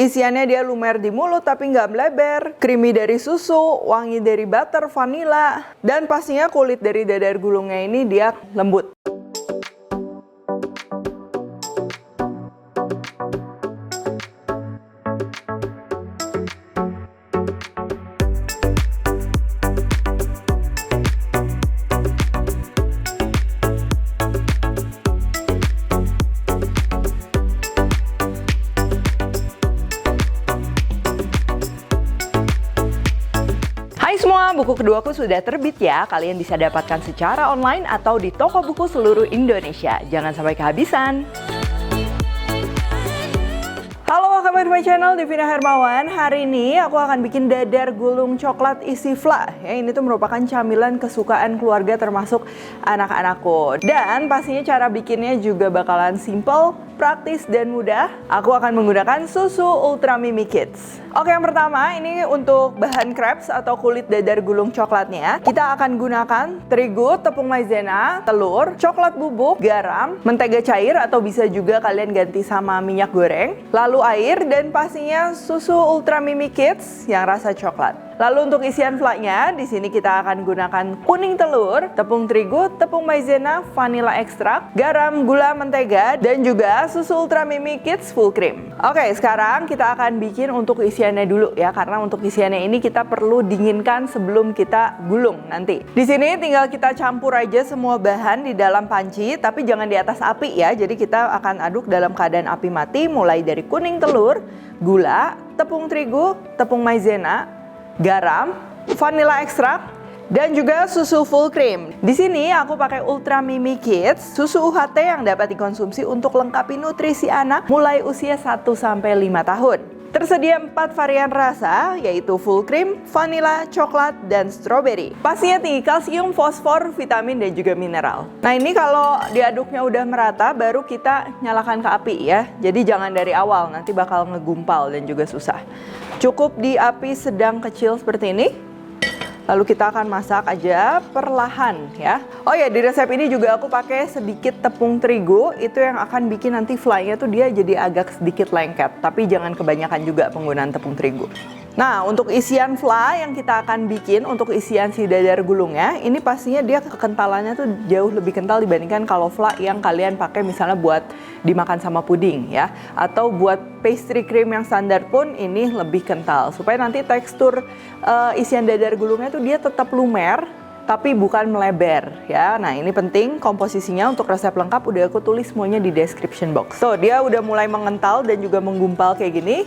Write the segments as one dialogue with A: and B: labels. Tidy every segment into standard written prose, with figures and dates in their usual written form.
A: Isiannya dia lumer di mulut tapi nggak melebar, creamy dari susu, wangi dari butter, vanilla, dan pastinya kulit dari dadar gulungnya ini dia lembut. Hai semua, buku keduaku sudah terbit ya. Kalian bisa dapatkan secara online atau di toko buku seluruh Indonesia. Jangan sampai kehabisan. Halo, welcome back to my channel, Devina Hermawan. Hari ini aku akan bikin dadar gulung coklat isi fla. Ya, ini tuh merupakan camilan kesukaan keluarga termasuk anak-anakku. Dan pastinya cara bikinnya juga bakalan simple, praktis, dan mudah. Aku akan menggunakan susu Ultra Mimi Kids. Oke, yang pertama ini untuk bahan crepes atau kulit dadar gulung coklatnya. Kita akan gunakan terigu, tepung maizena, telur, coklat bubuk, garam, mentega cair atau bisa juga kalian ganti sama minyak goreng, lalu air, dan pastinya susu Ultra Mimi Kids yang rasa coklat. Lalu untuk isian flaknya, di sini kita akan gunakan kuning telur, tepung terigu, tepung maizena, vanilla ekstrak, garam, gula, mentega, dan juga susu Ultra Mimi Kids full cream. Oke, sekarang kita akan bikin untuk isiannya dulu ya, karena untuk isiannya ini kita perlu dinginkan sebelum kita gulung nanti. Di sini tinggal kita campur aja semua bahan di dalam panci, tapi jangan di atas api ya. Jadi kita akan aduk dalam keadaan api mati, mulai dari kuning telur, gula, tepung terigu, tepung maizena, garam, vanilla ekstrak, dan juga susu full cream. Di sini aku pakai Ultra Mimi Kids, susu UHT yang dapat dikonsumsi untuk lengkapi nutrisi anak mulai usia 1 sampai 5 tahun. Tersedia 4 varian rasa, yaitu full cream, vanilla, coklat, dan strawberry. Pastinya tinggi kalsium, fosfor, vitamin, dan juga mineral. Nah, ini kalau diaduknya udah merata, baru kita nyalakan ke api ya. Jadi jangan dari awal, nanti bakal ngegumpal dan juga susah. Cukup di api sedang kecil seperti ini. Lalu kita akan masak aja perlahan ya. Oh ya, di resep ini juga aku pakai sedikit tepung terigu. Itu yang akan bikin nanti flanya tuh dia jadi agak sedikit lengket. Tapi jangan kebanyakan juga penggunaan tepung terigu. Nah, untuk isian fla yang kita akan bikin, untuk isian si dadar gulungnya, ini pastinya dia kekentalannya tuh jauh lebih kental dibandingkan kalau fla yang kalian pakai misalnya buat dimakan sama puding ya. Atau buat pastry cream yang standar pun ini lebih kental. Supaya nanti tekstur isian dadar gulungnya tuh dia tetap lumer, tapi bukan melebar ya. Nah, ini penting komposisinya. Untuk resep lengkap udah aku tulis semuanya di description box. So, dia udah mulai mengental dan juga menggumpal kayak gini.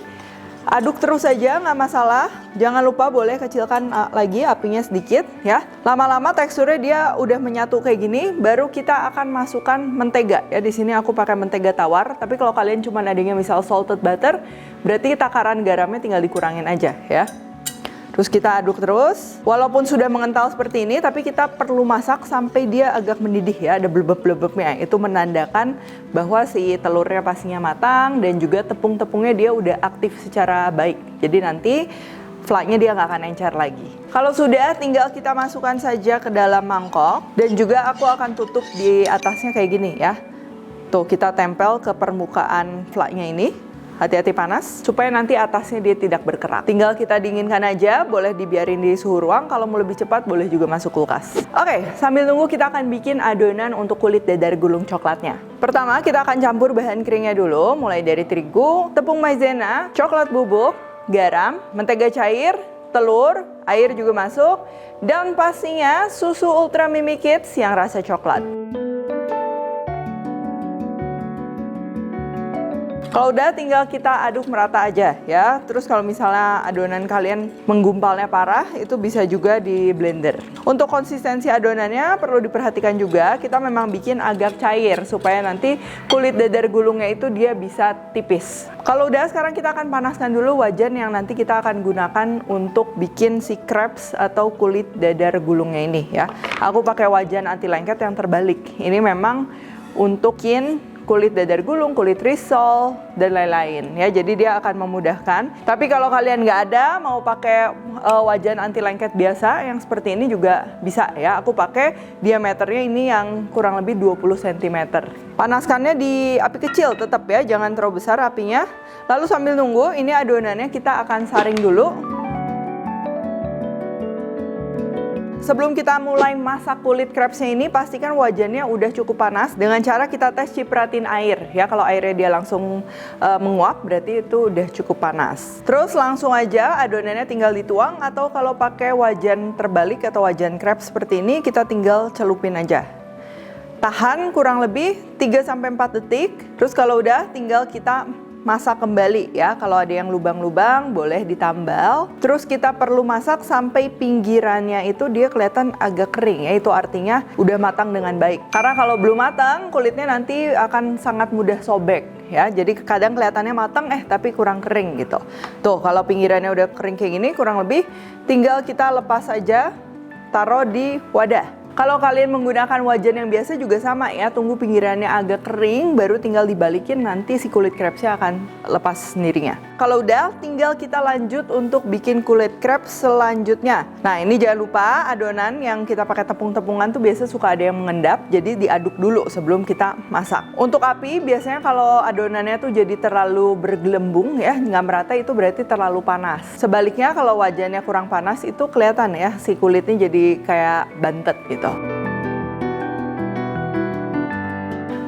A: Aduk terus saja, nggak masalah. Jangan lupa boleh kecilkan lagi apinya sedikit ya. Lama-lama teksturnya dia udah menyatu kayak gini, baru kita akan masukkan mentega ya. Di sini aku pakai mentega tawar, tapi kalau kalian cuma adanya misal salted butter, berarti takaran garamnya tinggal dikurangin aja ya. Terus kita aduk terus. Walaupun sudah mengental seperti ini, tapi kita perlu masak sampai dia agak mendidih ya, ada blebeb-blebebnya. Itu menandakan bahwa si telurnya pastinya matang dan juga tepung-tepungnya dia udah aktif secara baik. Jadi nanti flaknya dia nggak akan encer lagi. Kalau sudah, tinggal kita masukkan saja ke dalam mangkok. Dan juga aku akan tutup di atasnya kayak gini ya. Tuh, kita tempel ke permukaan flaknya ini. Hati-hati panas, supaya nanti atasnya dia tidak berkerak. Tinggal kita dinginkan aja, boleh dibiarin di suhu ruang. Kalau mau lebih cepat, boleh juga masuk kulkas. Oke, sambil nunggu kita akan bikin adonan untuk kulit dadar gulung coklatnya. Pertama, kita akan campur bahan keringnya dulu, mulai dari terigu, tepung maizena, coklat bubuk, garam, mentega cair, telur, air juga masuk, dan pastinya susu Ultra Mimi Kids yang rasa coklat. Kalau udah, tinggal kita aduk merata aja ya. Terus kalau misalnya adonan kalian menggumpalnya parah, itu bisa juga di blender. Untuk konsistensi adonannya perlu diperhatikan juga. Kita memang bikin agak cair supaya nanti kulit dadar gulungnya itu dia bisa tipis. Kalau udah, sekarang kita akan panaskan dulu wajan yang nanti kita akan gunakan untuk bikin si crepes atau kulit dadar gulungnya ini ya. Aku pakai wajan anti lengket yang terbalik. Ini memang untukin kulit dadar gulung, kulit risol, dan lain-lain ya. Jadi dia akan memudahkan. Tapi kalau kalian nggak ada, mau pakai wajan anti lengket biasa yang seperti ini juga bisa ya. Aku pakai diameternya ini yang kurang lebih 20 cm. Panaskannya di api kecil tetap ya, jangan terlalu besar apinya. Lalu sambil nunggu, ini adonannya kita akan saring dulu. Sebelum kita mulai masak kulit crepes-nya ini, pastikan wajannya udah cukup panas dengan cara kita tes cipratin air ya. Kalau airnya dia langsung menguap, berarti itu udah cukup panas. Terus langsung aja adonannya tinggal dituang, atau kalau pakai wajan terbalik atau wajan crepes seperti ini, kita tinggal celupin aja. Tahan kurang lebih 3-4 detik. Terus kalau udah, tinggal kita masak kembali ya. Kalau ada yang lubang-lubang boleh ditambal. Terus kita perlu masak sampai pinggirannya itu dia kelihatan agak kering ya. Itu artinya udah matang dengan baik. Karena kalau belum matang, kulitnya nanti akan sangat mudah sobek ya. Jadi kadang kelihatannya matang tapi kurang kering gitu. Tuh, kalau pinggirannya udah kering kayak gini kurang lebih, tinggal kita lepas aja, taruh di wadah. Kalau kalian menggunakan wajan yang biasa juga sama ya, tunggu pinggirannya agak kering, baru tinggal dibalikin, nanti si kulit crepes-nya akan lepas sendirinya. Kalau udah, tinggal kita lanjut untuk bikin kulit crepes selanjutnya. Nah, ini jangan lupa adonan yang kita pakai tepung-tepungan tuh biasa suka ada yang mengendap, jadi diaduk dulu sebelum kita masak. Untuk api, biasanya kalau adonannya tuh jadi terlalu bergelembung ya, nggak merata, itu berarti terlalu panas. Sebaliknya kalau wajannya kurang panas, itu kelihatan ya, si kulitnya jadi kayak bantet gitu.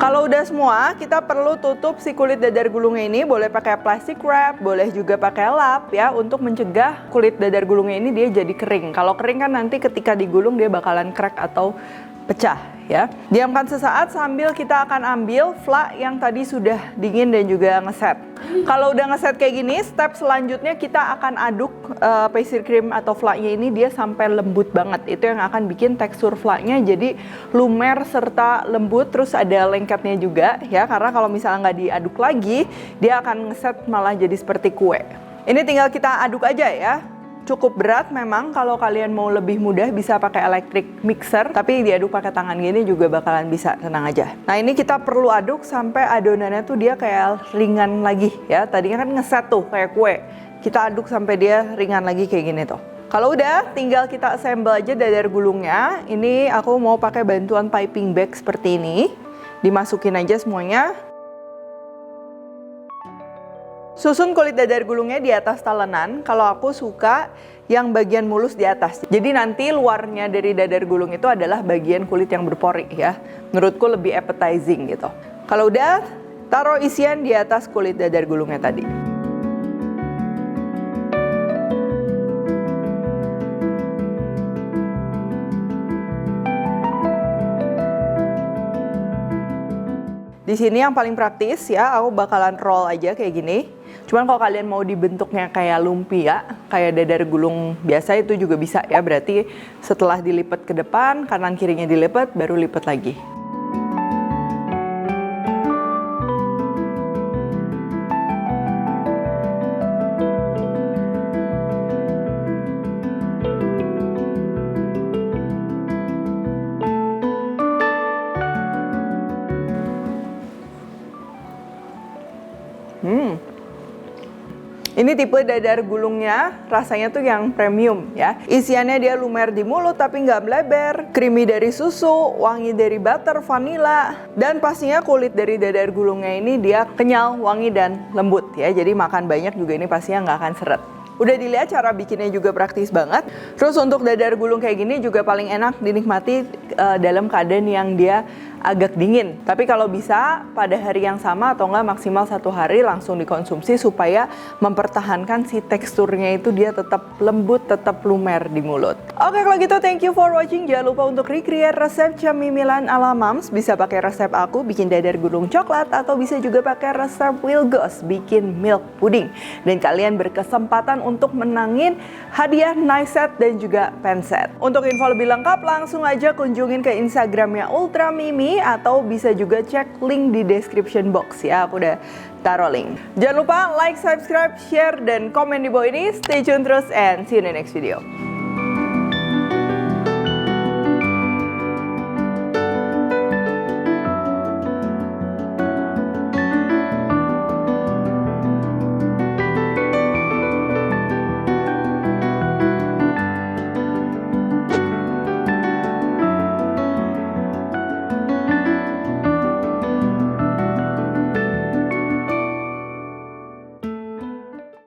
A: Kalau udah semua, kita perlu tutup si kulit dadar gulungnya ini. Boleh pakai plastic wrap, boleh juga pakai lap ya, untuk mencegah kulit dadar gulungnya ini dia jadi kering. Kalau kering kan nanti ketika digulung dia bakalan crack atau pecah ya. Diamkan sesaat sambil kita akan ambil flak yang tadi sudah dingin dan juga ngeset. Kalau udah ngeset kayak gini, step selanjutnya kita akan aduk pastry cream atau flaknya ini dia sampai lembut banget. Itu yang akan bikin tekstur flaknya jadi lumer serta lembut, terus ada lengketnya juga ya. Karena kalau misalnya nggak diaduk lagi, dia akan ngeset malah jadi seperti kue. Ini tinggal kita aduk aja ya. Cukup berat memang, kalau kalian mau lebih mudah bisa pakai electric mixer, tapi diaduk pakai tangan gini juga bakalan bisa, tenang aja. Nah, ini kita perlu aduk sampai adonannya tuh dia kayak ringan lagi ya. Tadinya kan ngeset tuh kayak kue. Kita aduk sampai dia ringan lagi kayak gini tuh. Kalau udah, tinggal kita assemble aja dadar gulungnya. Ini aku mau pakai bantuan piping bag seperti ini. Dimasukin aja semuanya. Susun kulit dadar gulungnya di atas talenan. Kalau aku suka yang bagian mulus di atas. Jadi nanti luarnya dari dadar gulung itu adalah bagian kulit yang berpori ya. Menurutku lebih appetizing gitu. Kalau udah, taruh isian di atas kulit dadar gulungnya tadi. Di sini yang paling praktis ya, aku bakalan roll aja kayak gini. Cuman kalau kalian mau dibentuknya kayak lumpia, kayak dadar gulung biasa itu juga bisa ya. Berarti setelah dilipat ke depan, kanan kirinya dilipat, baru lipat lagi. Ini tipe dadar gulungnya, rasanya tuh yang premium ya. Isiannya dia lumer di mulut tapi nggak meleber, creamy dari susu, wangi dari butter, vanilla, dan pastinya kulit dari dadar gulungnya ini dia kenyal, wangi, dan lembut ya. Jadi makan banyak juga ini pastinya nggak akan seret. Udah dilihat cara bikinnya juga praktis banget. Terus untuk dadar gulung kayak gini juga paling enak dinikmati dalam keadaan yang dia agak dingin. Tapi kalau bisa pada hari yang sama atau enggak maksimal 1 hari langsung dikonsumsi supaya mempertahankan si teksturnya itu dia tetap lembut, tetap lumer di mulut. Oke, kalau gitu thank you for watching. Jangan lupa untuk recreate resep camilan ala Moms. Bisa pakai resep aku bikin dadar gulung coklat atau bisa juga pakai resep Wilgos bikin milk pudding. Dan kalian berkesempatan untuk menangin hadiah knife set dan juga pen set. Untuk info lebih lengkap langsung aja kunjungin ke Instagramnya Ultra Mimi atau bisa juga cek link di description box ya, aku udah taruh link. Jangan lupa like, subscribe, share, dan komen di bawah ini. Stay tune terus and see you in the next video.